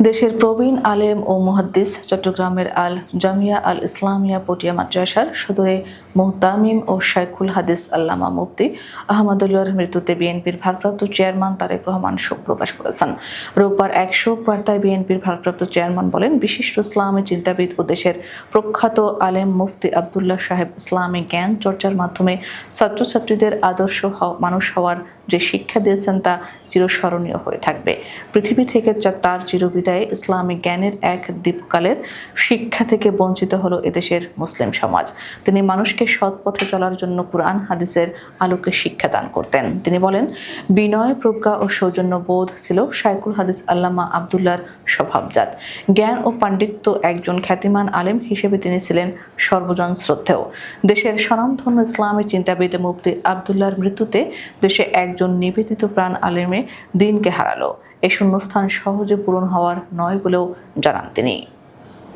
দেশের প্রবীণ আলেম ও মুহাদ্দিস চট্টগ্রামের আল জামিয়া আল ইসলামিয়া পটিয়া মাদ্রাসার সদরে মুহতামিম ও শাইখুল হাদিস আল্লামা মুফতি আহমদুল্লাহর মৃত্যুতে বিএনপির ভারপ্রাপ্ত চেয়ারম্যান তারেক রহমান শোক প্রকাশ করেছেন। রোববার এক শোক বার্তায় বিএনপির ভারপ্রাপ্ত চেয়ারম্যান বলেন, বিশিষ্ট ইসলামী চিন্তাবিদ ও দেশের প্রখ্যাত আলেম মুফতি আব্দুল্লাহ সাহেব ইসলামী জ্ঞান চর্চার মাধ্যমে ছাত্রছাত্রীদের আদর্শ মানুষ হওয়ার যে শিক্ষা দিয়েছেন তা চিরস্মরণীয় হয়ে থাকবে। পৃথিবী থেকে তার চিরবিদায়ে ইসলামিক জ্ঞানের এক দীপকালের শিক্ষা থেকে বঞ্চিত হলো এদেশের মুসলিম সমাজ। তিনি মানুষকে সৎ পথে চলার জন্য কুরআন হাদিসের আলোকে শিক্ষাদান করতেন। তিনি বলেন, বিনয়, প্রজ্ঞা ও সৌজন্য বোধ ছিল শাইখুল হাদিস আল্লামা আব্দুল্লাহর স্বভাবজাত। জ্ঞান ও পাণ্ডিত্য একজন খ্যাতিমান আলেম হিসেবে তিনি ছিলেন সর্বজন শ্রদ্ধেয়। দেশের স্বনামধন্য ইসলামী চিন্তাবিদ মুফতি আব্দুল্লাহর মৃত্যুতে দেশে একজন নিবেদিত প্রাণ আলেমে দিনকে হারালো। এই শূন্যস্থান সহজে পূরণ হওয়ার নয় বলেও জানান তিনি।